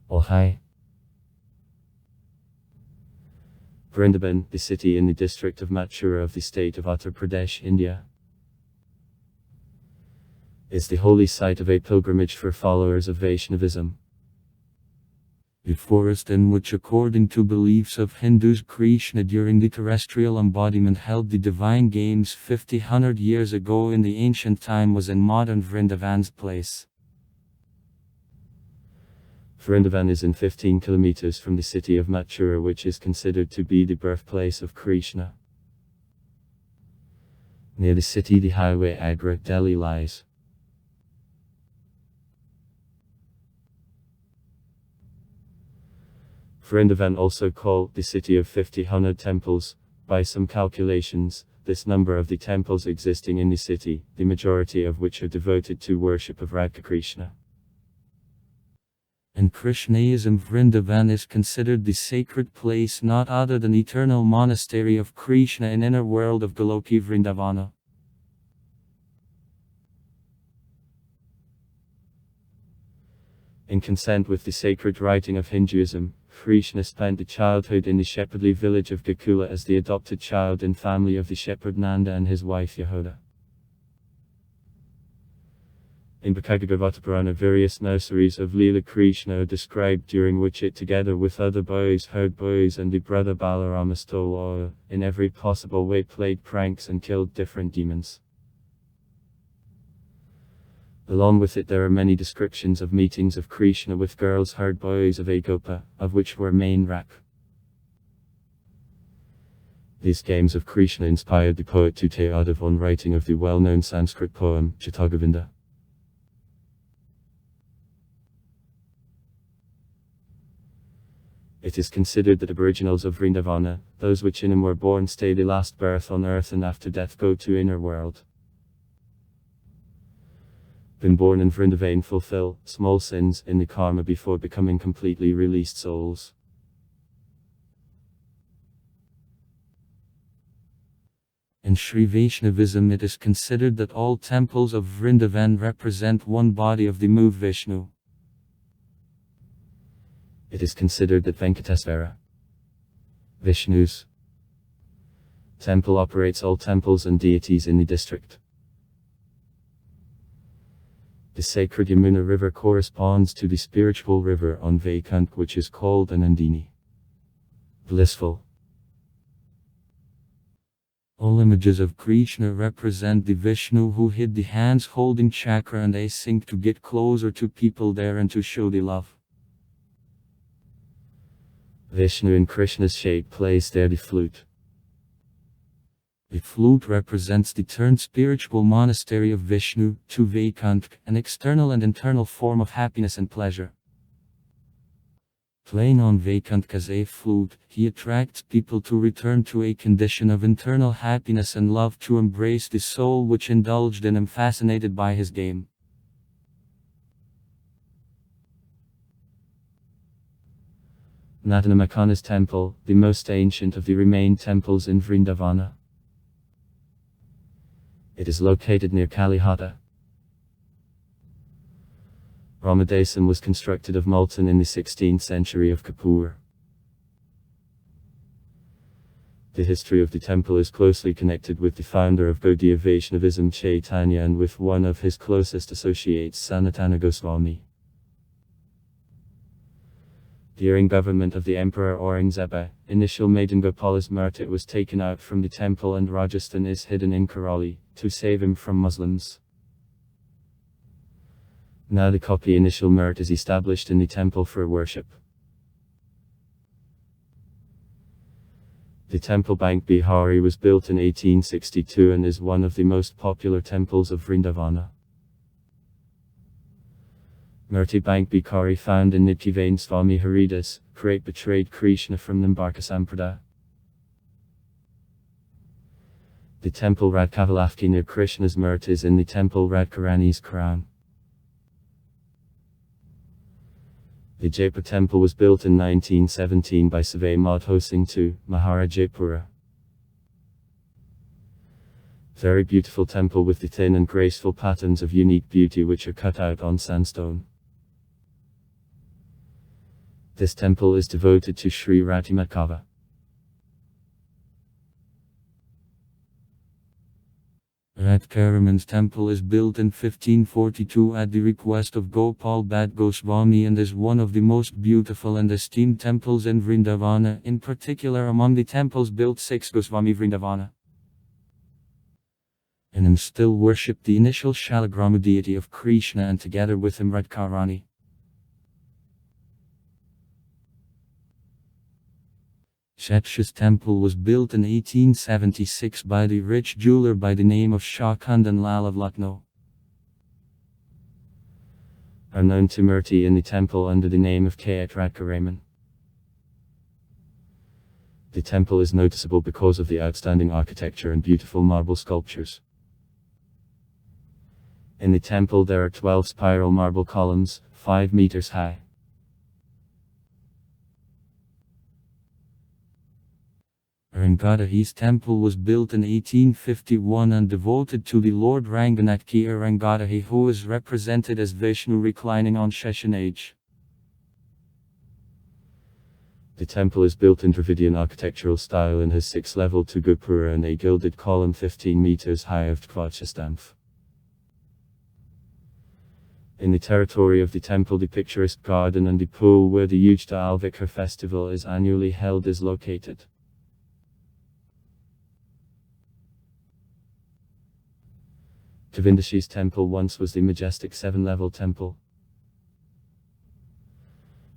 Ohai. Brindaban, the city in the district of Mathura of the state of Uttar Pradesh, India, is the holy site of a pilgrimage for followers of Vaishnavism. The forest in which, according to beliefs of Hindus, Krishna during the terrestrial embodiment held the divine games 50-100 years ago in the ancient time was in modern Vrindavan's place. Brindaban is in 15 kilometers from the city of Mathura, which is considered to be the birthplace of Krishna. Near the city the highway Agra, Delhi lies. Brindaban, also called the city of 50-100 temples, by some calculations, this number of the temples existing in the city, the majority of which are devoted to worship of Radha Krishna. In Krishnaism, Vrindavan is considered the sacred place not other than eternal monastery of Krishna in inner world of Goloki Vrindavana. In consent with the sacred writing of Hinduism, Krishna spent the childhood in the shepherdly village of Gokula as the adopted child in family of the shepherd Nanda and his wife Yahoda. In Bhagavad Purana, various nurseries of Leela Krishna are described, during which it together with other boys, herd boys and the brother Balarama stole oil, in every possible way played pranks and killed different demons. Along with it there are many descriptions of meetings of Krishna with girls herd boys of Agopa, of which were main Rak. These games of Krishna inspired the poet Tuteyadav on writing of the well-known Sanskrit poem, Chittagovinda. It is considered that aboriginals of Vrindavana, those which in him were born, stay the last birth on earth and after death go to inner world. Been born in Vrindavan fulfill small sins in the karma before becoming completely released souls. In Sri Vaishnavism it is considered that all temples of Vrindavan represent one body of the move Vishnu. It is considered that Venkatesvara, Vishnu's temple, operates all temples and deities in the district. The sacred Yamuna river corresponds to the spiritual river on Vaikunth, which is called Anandini, blissful. All images of Krishna represent the Vishnu who hid the hands holding chakra and a sink to get closer to people there and to show the love. Vishnu in Krishna's shape plays there the flute. The flute represents the turned spiritual monastery of Vishnu, to Vaikunth, an external and internal form of happiness and pleasure. Playing on Vaikunth as a flute, he attracts people to return to a condition of internal happiness and love, to embrace the soul which indulged in him, fascinated by his game. Natanamakana's temple, the most ancient of the remained temples in Vrindavana. It is located near Kalihata. Ramadesam was constructed of molten in the 16th century of Kapur. The history of the temple is closely connected with the founder of Gaudiya Vaishnavism, Chaitanya, and with one of his closest associates, Sanatana Goswami. During government of the Emperor Aurangzeb, initial maiden Gopala's murti was taken out from the temple and Rajasthan is hidden in Karoli, to save him from Muslims. Now the copy initial murt is established in the temple for worship. The temple Bank Bihari was built in 1862 and is one of the most popular temples of Vrindavana. Murti Bank Bihari, found in Nityavan Swami Haridas, betrayed Krishna from Nimbarka Samprada. The temple Radhakavalafki near Krishna's murti is in the temple Radharani's crown. The Jaipur temple was built in 1917 by Savay Madho Singh II, Maharajapura. Very beautiful temple with the thin and graceful patterns of unique beauty which are cut out on sandstone. This temple is devoted to Sri Ratimadkava. Radkaraman's temple is built in 1542 at the request of Gopal Bhatt Goswami and is one of the most beautiful and esteemed temples in Vrindavana, in particular among the temples built 6 Goswami Vrindavana. In him still worshipped the initial Shalagramu deity of Krishna and together with him Radharani. Shetsha's temple was built in 1876 by the rich jeweler by the name of Shah Kundan Lal of Lucknow. Are known to Murti in the temple under the name of Kayat Radkaraman. The temple is noticeable because of the outstanding architecture and beautiful marble sculptures. In the temple there are 12 spiral marble columns, 5 meters high. Rangadahi's temple was built in 1851 and devoted to the Lord Ranganath Ki Rangadahi, who is represented as Vishnu reclining on Sheshanage. The temple is built in Dravidian architectural style and has 6-level Gopura and a gilded column 15 meters high of Kvachastamf. In the territory of the temple the picturesque garden and the pool where the Ujta Alvikar festival is annually held is located. Govindashi's temple once was the majestic 7-level temple.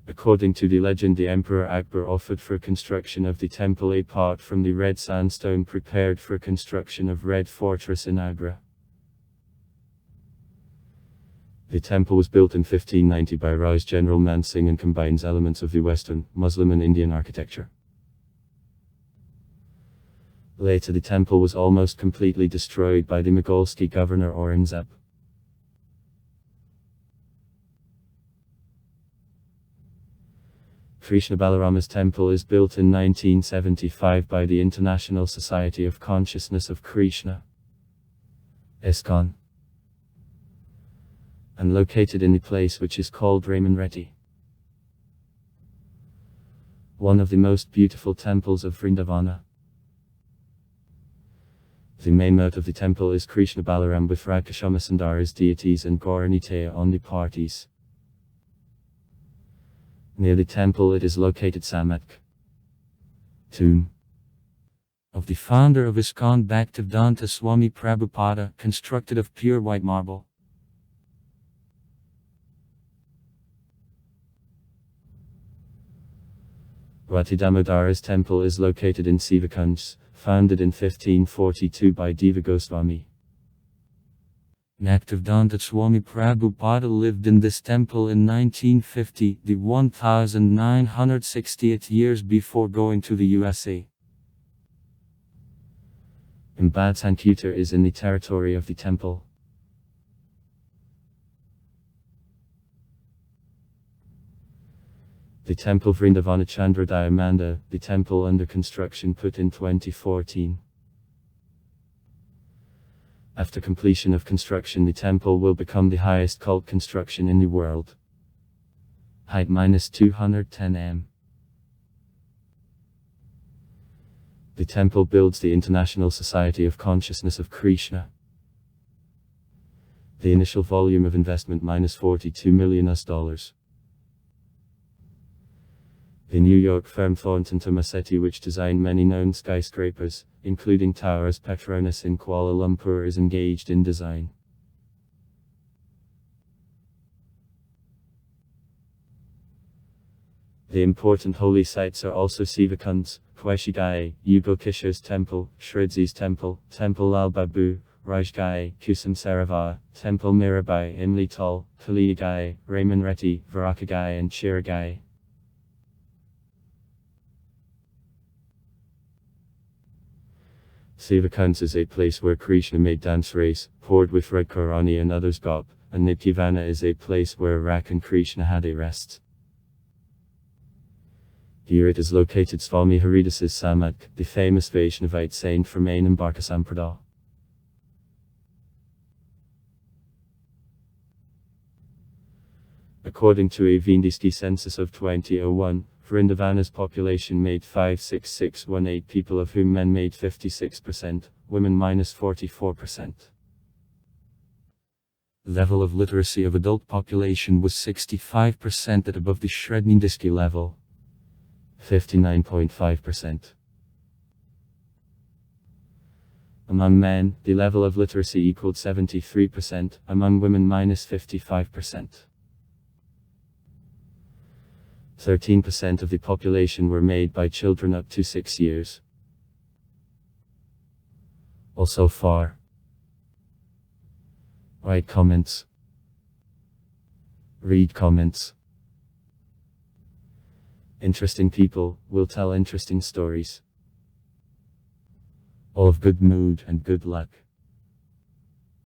According to the legend, the Emperor Akbar offered for construction of the temple a part from the red sandstone prepared for construction of Red Fortress in Agra. The temple was built in 1590 by Raj General Man Singh and combines elements of the Western, Muslim and Indian architecture. Later the temple was almost completely destroyed by the Mogolski governor Aurangzeb. Krishna Balarama's temple is built in 1975 by the International Society of Consciousness of Krishna, ISKCON, and located in the place which is called Raman Reddy, one of the most beautiful temples of Vrindavana. The main moat of the temple is Krishna Balaram with Radhashyama as deities and Gauraniteya on the parties. Near the temple it is located Samatk, tomb of the founder of ISKCON Bhaktivedanta Swami Prabhupada, constructed of pure white marble. Rati Damodara's temple is located in Sivakunj, founded in 1542 by Deva Goswami. Bhaktivedanta Swami Prabhupada lived in this temple in 1950, the 1960th years before going to the USA. Bad Sankutar is in the territory of the temple. The temple Vrindavana Chandrodaya Manda, the temple under construction put in 2014. After completion of construction the temple will become the highest cult construction in the world. Height -210 m. The temple builds the International Society of Consciousness of Krishna. The initial volume of investment -$42 million. The New York firm Thornton Tomasetti, which designed many known skyscrapers, including Towers Petronas in Kuala Lumpur, is engaged in design. The important holy sites are also Sivakunj, Kwaishigai, Yugokishar's temple, Shridzi's temple, Temple Lal Babu, Rajgai, Kusum Sarava, Temple Mirabai, Imli Tol, Kaliyagai, Raman Reddy, Varakagai and Chiragai. Sivakunj is a place where Krishna made dance race, poured with Radharani and others gop, and Nityavana is a place where Rak and Krishna had a rest. Here it is located Swami Haridas's Samatk, the famous Vaishnavite saint from Anambarka Samprada. According to a Vindiski census of 2001, Brindaban's population made 56618 people, of whom men made 56%, women -44%. Level of literacy of adult population was 65% at above the Srednjindiski level. 59.5%. Among men, the level of literacy equaled 73%, among women -55%. 13% of the population were made by children up to 6 years. Also far. Write comments. Read comments. Interesting people will tell interesting stories. All of good mood and good luck.